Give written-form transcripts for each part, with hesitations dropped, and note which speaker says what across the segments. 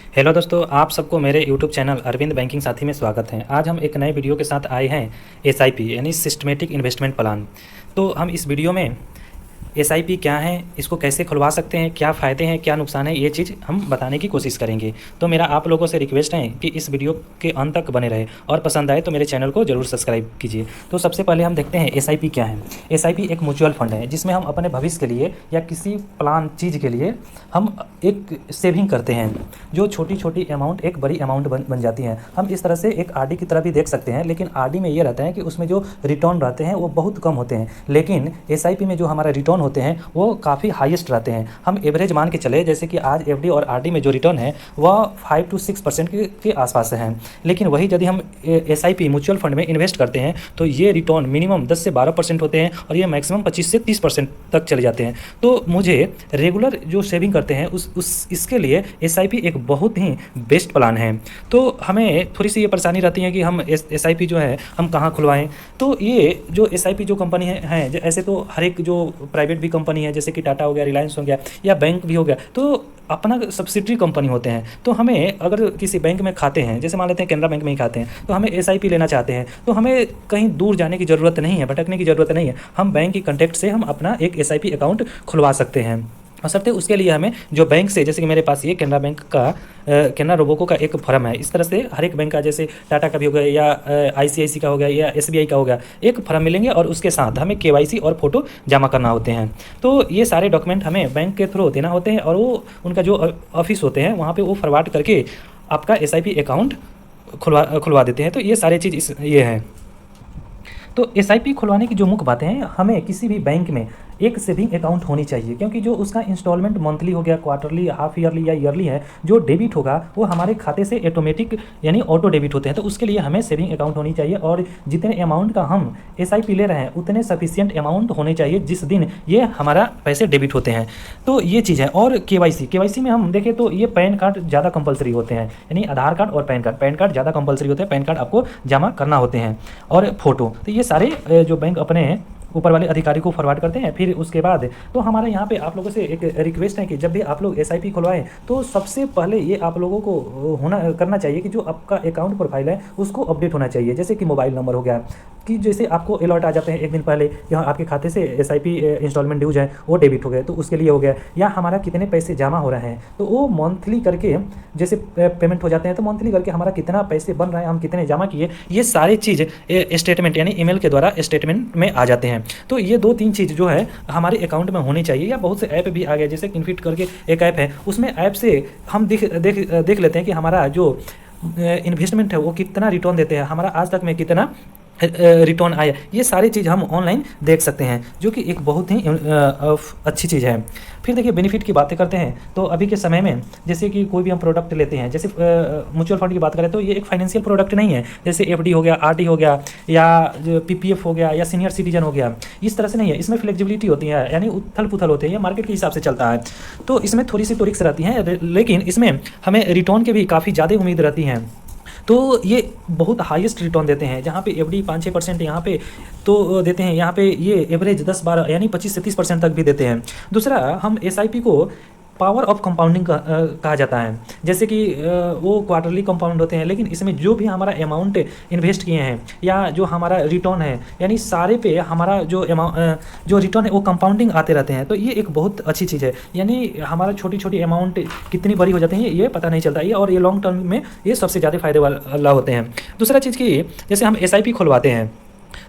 Speaker 1: Hello दोस्तों, आप सबको मेरे यूट्यूब चैनल अरविंद बैंकिंग साथी में स्वागत है। आज हम एक नए वीडियो के साथ आए हैं एसआईपी यानी सिस्टमेटिक इन्वेस्टमेंट प्लान। तो हम इस वीडियो में एसआईपी क्या है, इसको कैसे खुलवा सकते हैं, क्या फ़ायदे हैं क्या नुकसान है, ये चीज़ हम बताने की कोशिश करेंगे। तो मेरा आप लोगों से रिक्वेस्ट है कि इस वीडियो के अंत तक बने रहे और पसंद आए तो मेरे चैनल को ज़रूर सब्सक्राइब कीजिए। तो सबसे पहले हम देखते हैं एसआईपी क्या है। एसआईपी एक म्यूचुअल फंड है जिसमें हम अपने भविष्य के लिए या किसी प्लान चीज़ के लिए हम एक सेविंग करते हैं, जो छोटी छोटी अमाउंट एक बड़ी अमाउंट बन जाती है। हम इस तरह से एक आरडी की तरह भी देख सकते हैं, लेकिन आरडी में ये रहता है कि उसमें जो रिटर्न रहते हैं वो बहुत कम होते हैं, लेकिन एसआईपी में जो हमारा रिटर्न होते हैं वो काफ़ी हाईएस्ट रहते हैं। हम एवरेज मान के चले, जैसे कि आज एफडी और आरडी में जो रिटर्न है वह 5 से 6% के आसपास है, लेकिन वही यदि हम एसआईपी म्यूचुअल फंड में इन्वेस्ट करते हैं तो ये रिटर्न मिनिमम 10 से 12% होते हैं और ये मैक्सिमम 25 से 30% तक चले जाते हैं। तो मुझे रेगुलर जो सेविंग करते हैं इसके लिए एसआईपी एक बहुत ही बेस्ट प्लान है। तो हमें थोड़ी सी ये परेशानी रहती है कि हम एसआईपी जो है हम कहाँ खुलवाएं। तो ये जो एसआईपी जो कंपनी है ऐसे तो हर एक जो प्राइवेट भी कंपनी है, जैसे कि टाटा हो गया, रिलायंस हो गया या बैंक भी हो गया, तो अपना सब्सिडरी कंपनी होते हैं। तो हमें अगर किसी बैंक में खाते हैं, जैसे मान लेते हैं कैनरा बैंक में ही खाते हैं, तो हमें एसआईपी लेना चाहते हैं, तो हमें कहीं दूर जाने की ज़रूरत नहीं है, भटकने की ज़रूरत नहीं है। हम बैंक की कॉन्टैक्ट से हम अपना एक एसआईपी अकाउंट खुलवा सकते हैं। और सबसे उसके लिए हमें जो बैंक से, जैसे कि मेरे पास ये कैनरा बैंक का कैनरा रोबोको का एक फर्म है, इस तरह से हर एक बैंक का, जैसे टाटा का भी हो गया या आईसीआईसी का हो गया या एसबीआई का हो गया, एक फर्म मिलेंगे और उसके साथ हमें केवाईसी और फोटो जमा करना होते हैं। तो ये सारे डॉक्यूमेंट हमें बैंक के थ्रू देना होते हैं और वो उनका जो ऑफिस होते हैं वहाँ पर वो फॉरवर्ड करके आपका एसआईपी अकाउंट खुलवा देते हैं। तो ये सारे चीज़ ये हैं। तो एसआईपी खुलवाने की जो मुख्य बातें हैं, हमें किसी भी बैंक में एक सेविंग अकाउंट होनी चाहिए, क्योंकि जो उसका इंस्टॉलमेंट मंथली हो गया, क्वार्टरली, हाफ ईयरली या ईयरली है, जो डेबिट होगा वो हमारे खाते से ऑटोमेटिक यानी ऑटो डेबिट होते हैं। तो उसके लिए हमें सेविंग अकाउंट होनी चाहिए और जितने अमाउंट का हम एसआईपी ले रहे हैं उतने सफिशिएंट अमाउंट होने चाहिए जिस दिन ये हमारा पैसे डेबिट होते हैं। तो ये चीज़ है। और केवाईसी में हम देखें तो ये पैन कार्ड ज़्यादा कंपलसरी होते हैं, यानी आधार कार्ड और पैन कार्ड ज़्यादा कंपलसरी होते हैं, पैन कार्ड आपको जमा करना होते हैं और फोटो। तो ये सारे जो बैंक अपने ऊपर वाले अधिकारी को फॉरवर्ड करते हैं। फिर उसके बाद तो हमारे यहाँ पे आप लोगों से एक रिक्वेस्ट है कि जब भी आप लोग एसआईपी खुलवाएं तो सबसे पहले ये आप लोगों को करना चाहिए कि जो आपका अकाउंट प्रोफाइल है उसको अपडेट होना चाहिए। जैसे कि मोबाइल नंबर हो गया, कि जैसे आपको अलर्ट आ जाते हैं एक दिन पहले, यहाँ आपके खाते से एसआईपी इंस्टॉलमेंट ड्यूज है वो डेबिट हो गए, तो उसके लिए हो गया, या हमारा कितने पैसे जमा हो रहे हैं तो वो मंथली करके जैसे पेमेंट हो जाते हैं तो मंथली करके हमारा कितना पैसे बन रहा है, हम कितने जमा किए, ये सारी चीज़ स्टेटमेंट यानी ईमेल के द्वारा स्टेटमेंट में आ जाते हैं। तो ये 2-3 चीज़ जो है हमारे अकाउंट में होनी चाहिए। या बहुत से ऐप भी आ गए, जैसे इनफिट करके एक ऐप है, उसमें ऐप से हम देख लेते हैं कि हमारा जो इन्वेस्टमेंट है वो कितना रिटर्न देते हैं, हमारा आज तक में कितना रिटर्न आया, ये सारी चीज़ हम ऑनलाइन देख सकते हैं, जो कि एक बहुत ही अच्छी चीज़ है। फिर देखिए बेनिफिट की बातें करते हैं। तो अभी के समय में जैसे कि कोई भी हम प्रोडक्ट लेते हैं, जैसे म्यूचुअल फंड की बात करें तो ये एक फाइनेंशियल प्रोडक्ट नहीं है, जैसे एफडी हो गया, आरडी हो गया या पीपीएफ हो गया या सीनियर सिटीजन हो गया, इस तरह से नहीं है। इसमें फ्लेक्सिबिलिटी होती है, यानी उथल पुथल होते हैं, ये मार्केट के हिसाब से चलता है। तो इसमें थोड़ी सी तो रिस्क रहती है, लेकिन इसमें हमें रिटर्न के भी काफ़ी ज़्यादा उम्मीद रहती है। तो ये बहुत हाईएस्ट रिटर्न देते हैं, जहाँ पे एफडी 5-6% यहाँ पे तो देते हैं, यहाँ पे ये एवरेज 10-12 यानी 25 से 30% तक भी देते हैं। दूसरा, हम एसआईपी को पावर ऑफ कंपाउंडिंग कहा जाता है, जैसे कि वो क्वार्टरली कंपाउंड होते हैं, लेकिन इसमें जो भी हमारा अमाउंट इन्वेस्ट किए हैं या जो हमारा रिटर्न है, यानी सारे पे हमारा जो रिटर्न है वो कंपाउंडिंग आते रहते हैं। तो ये एक बहुत अच्छी चीज़ है, यानी हमारा छोटी छोटी अमाउंट कितनी बड़ी हो जाती है ये पता नहीं चलता, ये और ये लॉन्ग टर्म में ये सबसे ज़्यादा फायदे वाला होते हैं। दूसरा चीज़ कि जैसे हम एसआईपी खुलवाते हैं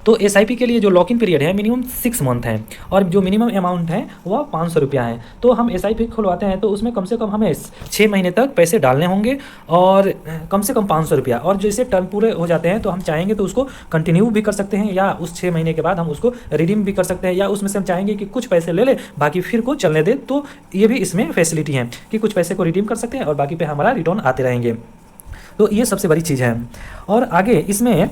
Speaker 1: तो एसआईपी के लिए जो लॉक इन पीरियड है मिनिमम 6 मंथ है और जो मिनिमम अमाउंट है वह 500 रुपया है। तो हम एसआईपी खुलवाते हैं तो उसमें कम से कम हमें 6 महीने तक पैसे डालने होंगे और कम से कम 500 रुपया, और जैसे टर्म पूरे हो जाते हैं तो हम चाहेंगे तो उसको कंटिन्यू भी कर सकते हैं या उस 6 महीने के बाद हम उसको रिडीम भी कर सकते हैं, या उसमें से हम चाहेंगे कि कुछ पैसे ले ले बाकी फिर को चलने दे, तो ये भी इसमें फैसिलिटी है कि कुछ पैसे को रिडीम कर सकते हैं और बाकी पे हमारा रिटर्न आते रहेंगे। तो ये सबसे बड़ी चीज़ है। और आगे इसमें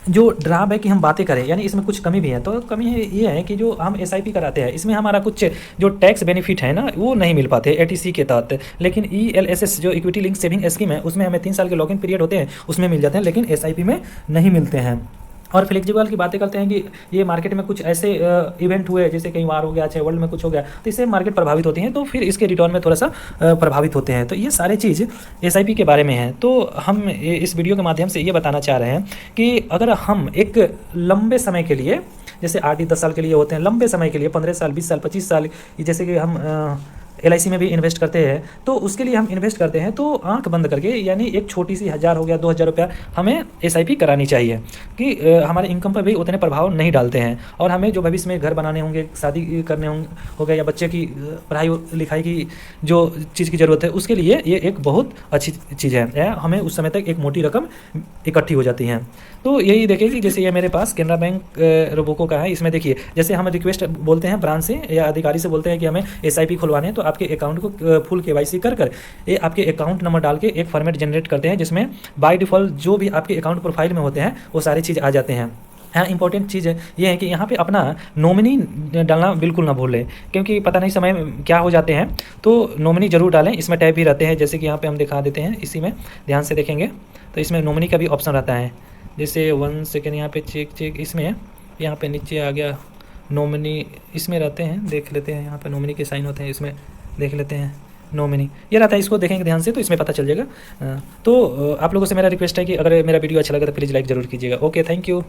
Speaker 1: जो ड्रॉबैक की हम बातें करें, यानी इसमें कुछ कमी भी है, तो कमी ये है कि जो हम एसआईपी कराते हैं इसमें हमारा कुछ जो टैक्स बेनिफिट है ना वो नहीं मिल पाते एटीसी के तहत, लेकिन ईएलएसएस जो इक्विटी लिंक सेविंग स्कीम है उसमें हमें 3 साल के लॉक इन पीरियड होते हैं उसमें मिल जाते हैं, लेकिन एसआईपी में नहीं मिलते हैं। और फ्लेक्सिबल की बातें करते हैं कि ये मार्केट में कुछ ऐसे इवेंट हुए, जैसे कहीं वार हो गया, चाहे वर्ल्ड में कुछ हो गया, तो इससे मार्केट प्रभावित होती हैं, तो फिर इसके रिटर्न में थोड़ा सा प्रभावित होते हैं। तो ये सारी चीज़ एसआईपी के बारे में है। तो हम इस वीडियो के माध्यम से ये बताना चाह रहे हैं कि अगर हम एक लंबे समय के लिए, जैसे 8-10 साल के लिए होते हैं, लंबे समय के लिए 15 साल, 20 साल, 25 साल, जैसे कि हम LIC में भी इन्वेस्ट करते हैं, तो उसके लिए हम इन्वेस्ट करते हैं तो आंख बंद करके, यानी एक छोटी सी 1000 हो गया, 2000 रुपया हमें SIP करानी चाहिए कि हमारे इनकम पर भी उतने प्रभाव नहीं डालते हैं। और हमें जो भविष्य में घर बनाने होंगे, शादी करने हो गए, या बच्चे की पढ़ाई लिखाई की जो चीज़ की ज़रूरत है, उसके लिए ये एक बहुत अच्छी चीज़ है। हमें उस समय तक एक मोटी रकम इकट्ठी हो जाती हैं। तो यही देखिए कि जैसे ये मेरे पास केनरा बैंक रोबोको का है। इसमें देखिए, जैसे हम रिक्वेस्ट बोलते हैं ब्रांच से या अधिकारी से बोलते हैं कि हमें SIP खुलवाने हैं, तो आपके अकाउंट को फुल KYC कर ये आपके अकाउंट नंबर डाल के एक फॉर्मेट जनरेट करते हैं, जिसमें बाय डिफ़ॉल्ट जो भी आपके अकाउंट प्रोफाइल में होते हैं वो सारी चीज़ आ जाते हैं। हाँ, इंपॉर्टेंट चीज़ ये है कि यहाँ पे अपना नॉमिनी डालना बिल्कुल ना भूलें, क्योंकि पता नहीं समय क्या हो जाते हैं। तो नॉमिनी ज़रूर डालें। इसमें टैब भी रहते हैं, जैसे कि यहाँ पे हम दिखा देते हैं, इसी में ध्यान से देखेंगे तो इसमें नॉमिनी का भी ऑप्शन रहता है। जैसे 1 सेकेंड यहाँ पे चेक इसमें, यहाँ पे नीचे आ गया नॉमिनी, इसमें रहते हैं, देख लेते हैं। यहाँ पे नॉमिनी के साइन होते हैं, इसमें देख लेते हैं नॉमिनी, ये रहता है। इसको देखेंगे ध्यान से तो इसमें पता चल जाएगा। तो आप लोगों से मेरा रिक्वेस्ट है कि अगर मेरा वीडियो अच्छा लगे तो प्लीज़ लाइक ज़रूर कीजिएगा। Okay, thank you.